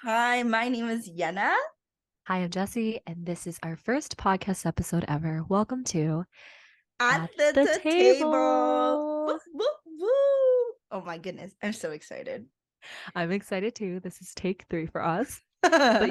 Hi, my name is Yehna. Hi, I'm Jessie, and this is our first podcast episode ever. Welcome to At At the the table. Woo, Table. woo, woo. Oh my goodness, I'm so excited. I'm excited too. This is take 3 for us, but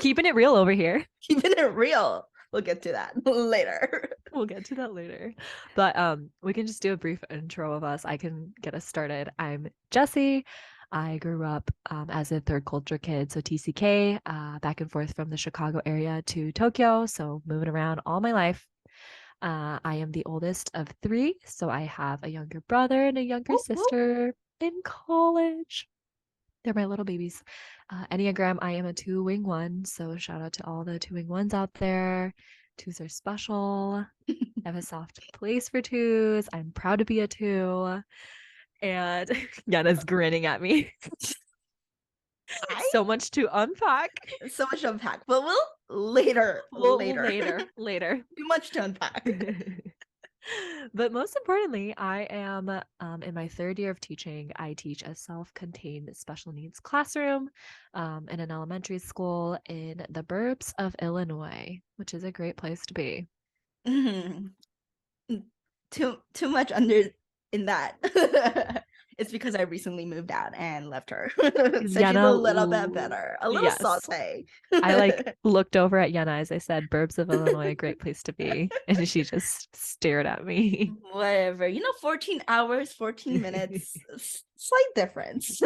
keeping it real over here. Keeping it real. We'll get to that later. We'll get to that later. But we can just do a brief intro of us. I can get us started. I'm Jessie. I grew up as a third culture kid, so TCK, back and forth from the Chicago area to Tokyo, so moving around all my life. I am the oldest of 3, so I have a younger brother and a younger Woo, woo. sister in college. They're my little babies. Enneagram, I am a 2-wing 1, so shout out to all the 2-wing 1s out there. 2s are special. I have a soft place for 2s. I'm proud to be a 2. And Yana's grinning at me. I So much to unpack. so much to unpack, but we'll later. Later. Too much to unpack. But most importantly, I am in my 3rd year of teaching. I teach a self-contained special needs classroom in an elementary school in the burbs of Illinois, which is a great place to be. Mhm. Too much under in that. It's because I recently moved out and left her. So she's a Yana, little bit better. A little yes. saute. I looked over at Yana as I said, burbs of Illinois, a great place to be. And she just stared at me. Whatever. 14 hours, 14 minutes, slight difference.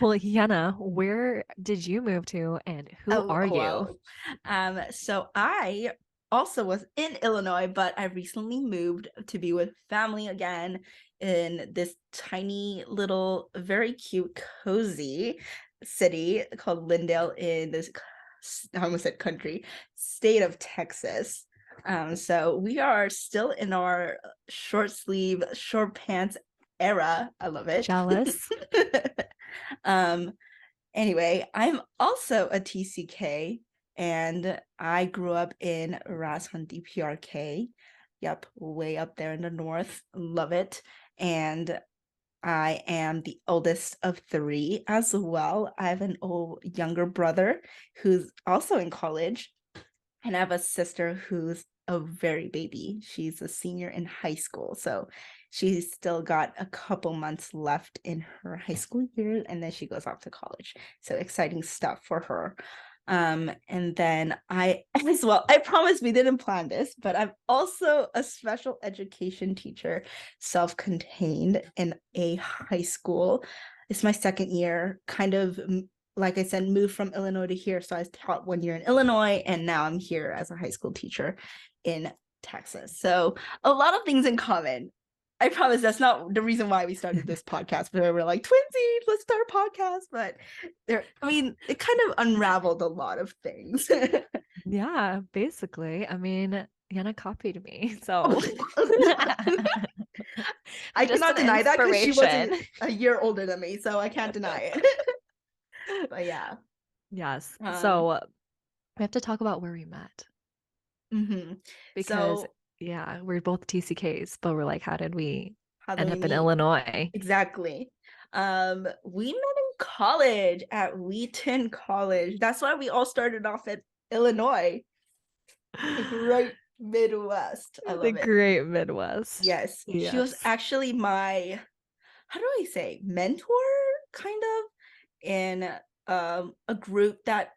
Well, Yana, where did you move to and who Oh, are you? well. So I also was in Illinois, but I recently moved to be with family again in this tiny little, very cute, cozy city called Lindale in this, I almost said country, state of Texas. So we are still in our short sleeve, short pants era. I love it. Jealous. um, Anyway, I'm also a TCK and I grew up in Rashon DPRK. Yep, way up there in the north. Love it. And I am the oldest of 3 as well. I have an younger brother who's also in college, and I have a sister who's a very baby. She's a senior in high school. So she's still got a couple months left in her high school year, and then she goes off to college. So exciting stuff for her. And then I as well, I promise we didn't plan this, but I'm also a special education teacher, self-contained in a high school. It's my 2nd year, kind of like I said, moved from Illinois to here. So I taught 1 year in Illinois, and now I'm here as a high school teacher in Texas. So a lot of things in common. I promise that's not the reason why we started this podcast, but we were like, twinsies, let's start a podcast. But it kind of unraveled a lot of things. Yeah, basically. I mean, Yana copied me, so I just cannot an deny that because she wasn't inspiration. a year older than me, so I can't deny it. But yeah. Yes. Um, So we have to talk about where we met mhm. because, So yeah, we're both TCKs, but we're like, how did we how do end we up in meet? Illinois? Exactly. We met in college at Wheaton College. That's why we all started off at Illinois, the great Midwest. I The love it. great Midwest. Yes, she was Yes. actually my, how do I say, mentor, kind of, in a group that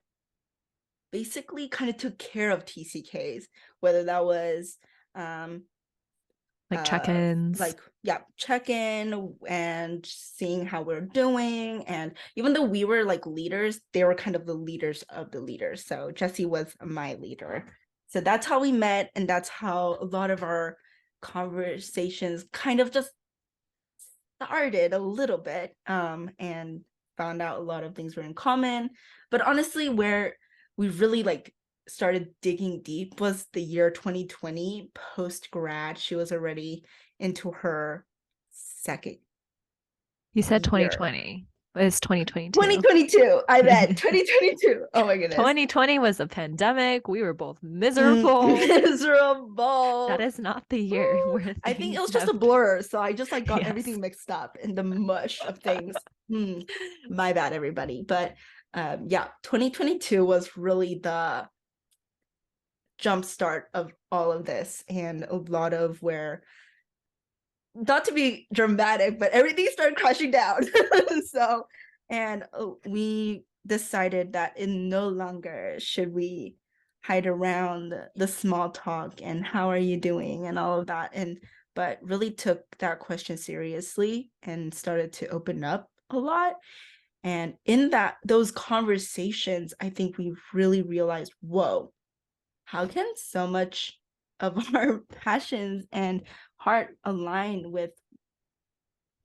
basically kind of took care of TCKs, whether that was Like check-ins. like, yeah, check in and seeing how we're doing. And even though we were like leaders, they were kind of the leaders of the leaders. So Jessie was my leader. So that's how we met, and that's how a lot of our conversations kind of just started a little bit, and found out a lot of things were in common. But honestly, where we really like started digging deep was the year 2020 post grad. She was already into her 2nd You said year. 2020. It's 2022. 2022. I bet 2022. Oh my goodness. 2020 was a pandemic. We were both miserable. Miserable. That is not the year Ooh, where I think it was things just a have blur, so I just like got yes. everything mixed up in the mush of things. My bad, everybody. But yeah, 2022 was really the jump start of all of this, and a lot of where, not to be dramatic, but everything started crashing down. So, and we decided that in no longer should we hide around the small talk and how are you doing and all of that, and but really took that question seriously and started to open up a lot. And in those conversations, I think we really realized, whoa, how can so much of our passions and heart align with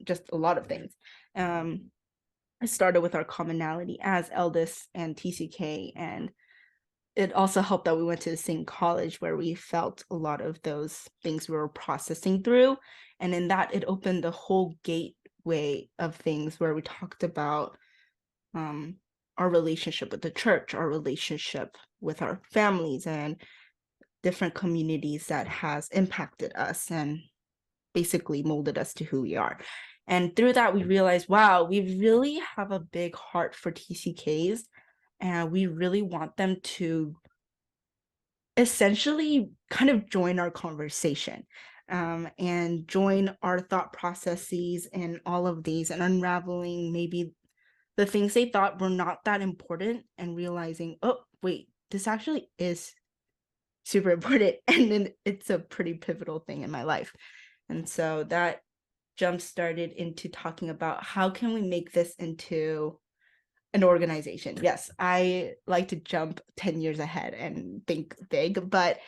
just a lot of things. It started with our commonality as eldest and TCK, and it also helped that we went to the same college where we felt a lot of those things we were processing through. And in that, it opened the whole gateway of things where we talked about our relationship with the church, our relationship with our families, and different communities that has impacted us and basically molded us to who we are. And through that, we realized, wow, we really have a big heart for TCKs, and we really want them to essentially kind of join our conversation, and join our thought processes and all of these, and unraveling maybe the things they thought were not that important and realizing, oh, wait, this actually is super important. And then it's a pretty pivotal thing in my life. And so that jump started into talking about how can we make this into an organization. Yes, I like to jump 10 years ahead and think big, but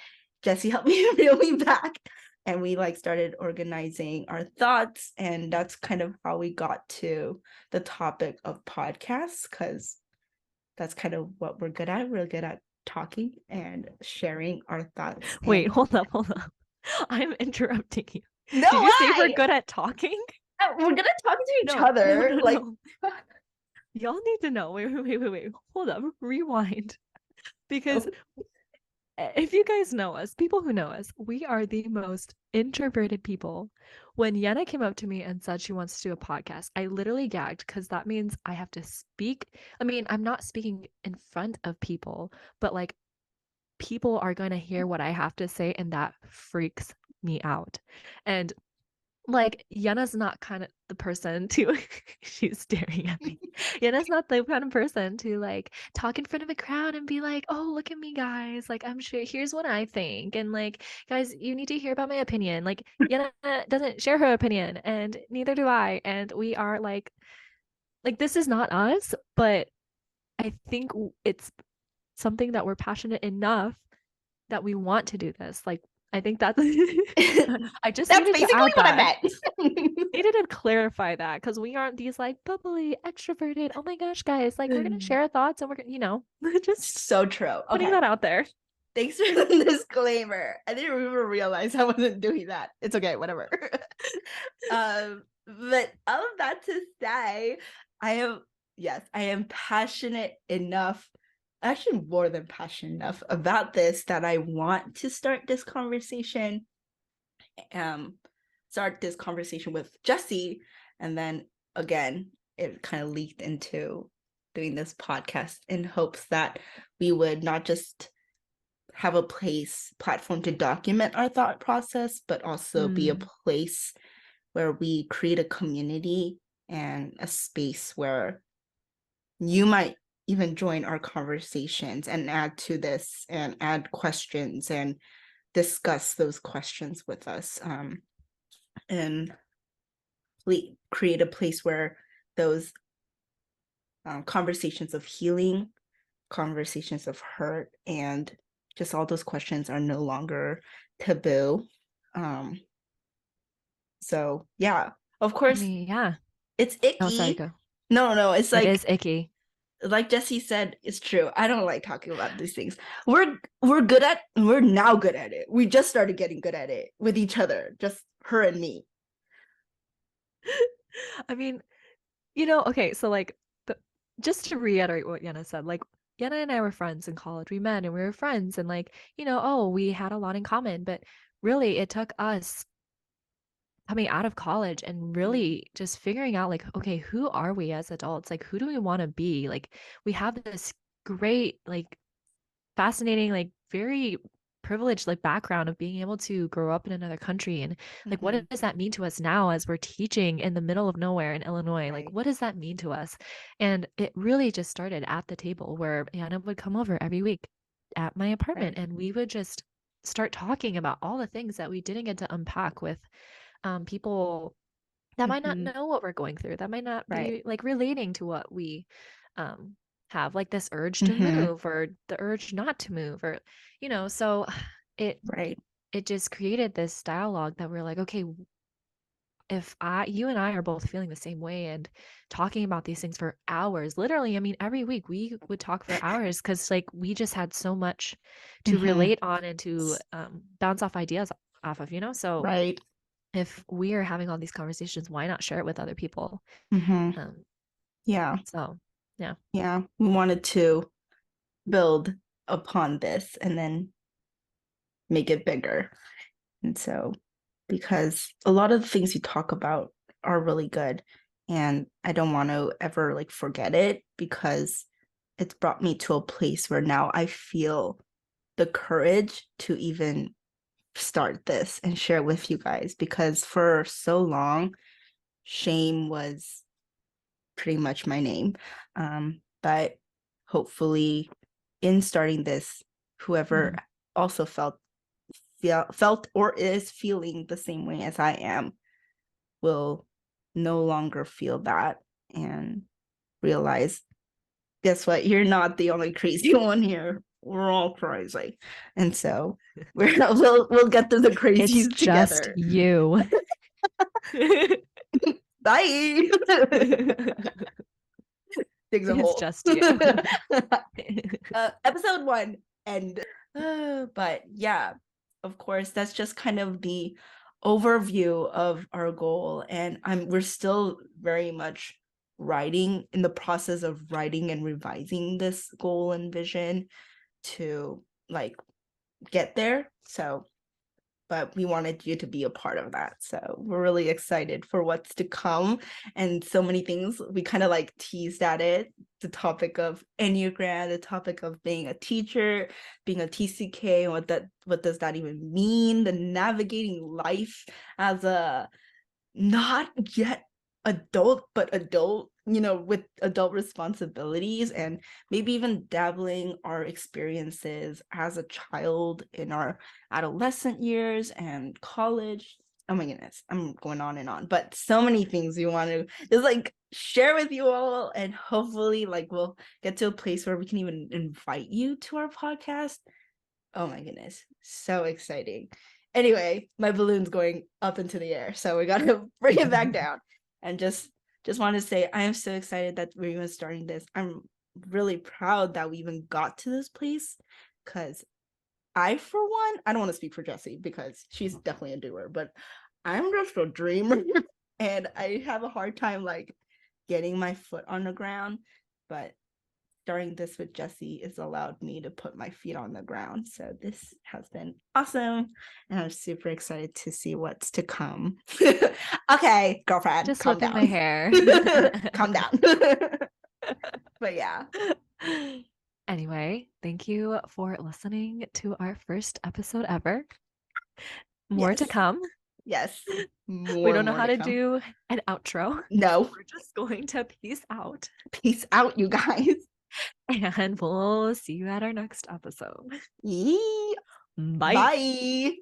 Jessie helped me reel me back. And we started organizing our thoughts. And that's kind of how we got to the topic of podcasts, because that's kind of what we're good at. We're good at talking and sharing our thoughts. Wait, hold up. I'm interrupting you. No, Did you say we're why? good at talking? We're good at talking to each No, other. no. Y'all need to know. Wait. Hold up. Rewind. Because if you guys know us, people who know us, we are the most introverted people. When Yehna came up to me and said she wants to do a podcast, I literally gagged because that means I have to speak. I mean, I'm not speaking in front of people, but like people are going to hear what I have to say, and that freaks me out. And like Yehna's not kind of the person to she's staring at me. Yehna's not the kind of person to like talk in front of a crowd and be like, oh, look at me, guys. Like, I'm sure here's what I think. And like, guys, you need to hear about my opinion. Like, Yehna doesn't share her opinion, and neither do I. And we are like this is not us, but I think it's something that we're passionate enough that we want to do this. Like, I think that's I just That's needed to basically add what I that. meant. Needed to clarify that because we aren't these like bubbly, extroverted. Oh my gosh, guys! Like, we're gonna share our thoughts and we're gonna, just So true. putting Okay. that out there. Thanks for the disclaimer. I didn't even realize I wasn't doing that. It's okay, whatever. But all of that to say, I am passionate enough, actually more than passionate enough about this, that I want to start this conversation with Jessie. And then again, it kind of leaked into doing this podcast in hopes that we would not just have a platform to document our thought process, but also be a place where we create a community and a space where you might even join our conversations and add to this and add questions and discuss those questions with us, and create a place where those conversations of healing, conversations of hurt, and just all those questions are no longer taboo. So yeah, of course, I mean, yeah. it's icky. Oh, sorry, go. No, it's It is icky. Like Jessie said, it's true. I don't like talking about these things. We're now good at it. We just started getting good at it with each other, just her and me. I mean, Okay, so like just to reiterate what Yenna said, like Yenna and I were friends in college. We met and we were friends and like, oh, we had a lot in common, but really it took us coming out of college and Mhm, really just figuring out like, okay, who are we as adults? Like who do we want to be? Like we have this great like fascinating, like very privileged like background of being able to grow up in another country and like what mhm, does that mean to us now as we're teaching in the middle of nowhere in Illinois? Like right. what does that mean to us? And it really just started at the table where Anna would come over every week at my apartment Right. and we would just start talking about all the things that we didn't get to unpack with people that might not Mhm, know what we're going through, that might not right. be like relating to what we um have, like this urge to Mhm, move or the urge not to move or so it right. it just created this dialogue that we're like, okay, if you and I are both feeling the same way and talking about these things for hours, literally, I mean, every week we would talk for hours because like we just had so much to Mhm, relate on and to bounce off ideas off of, so right. if we are having all these conversations, why not share it with other people? Mhm, Um, yeah, so yeah, yeah. We wanted to build upon this and then make it bigger. And so, because a lot of the things you talk about are really good, and I don't want to ever like forget it because it's brought me to a place where now I feel the courage to even start this and share with you guys because for so long, shame was pretty much my name. But hopefully, in starting this, whoever mhm. also felt or is feeling the same way as I am will no longer feel that and realize, guess what? You're not the only crazy one here. We're all crazy, and so we'll get through the It's crazies just together. you. Bye. Digs a It's hole. just you. Episode one end. But yeah, of course, that's just kind of the overview of our goal, and we're still very much writing in the process of writing and revising this goal and vision to like get there. So but we wanted you to be a part of that. So we're really excited for what's to come and so many things. We kind of like teased at it, the topic of enneagram, the topic of being a teacher, being a TCK, and what does that even mean? The navigating life as a not yet adult, but adult, with adult responsibilities and maybe even dabbling our experiences as a child in our adolescent years and college. Oh my goodness, I'm going on and on, but so many things we want to just like share with you all, and hopefully, like, we'll get to a place where we can even invite you to our podcast. Oh my goodness, so exciting. Anyway, my balloon's going up into the air, so we gotta bring it back down. And just want to say I am so excited that we're even starting this. I'm really proud that we even got to this place because I, for one, I don't want to speak for Jessie because she's definitely a doer, but I'm just a dreamer and I have a hard time like getting my foot on the ground. But starting this with Jessie has allowed me to put my feet on the ground. So this has been awesome. And I'm super excited to see what's to come. Okay, girlfriend, Just calm whipping my down. hair. Calm down. But yeah. Anyway, thank you for listening to our first episode ever. More to Yes. come. Yes. We More, don't know more how to to come. do an outro, so No. we're just going to peace out Peace out, you guys. and we'll see you at our next episode. Yee. Bye. Bye.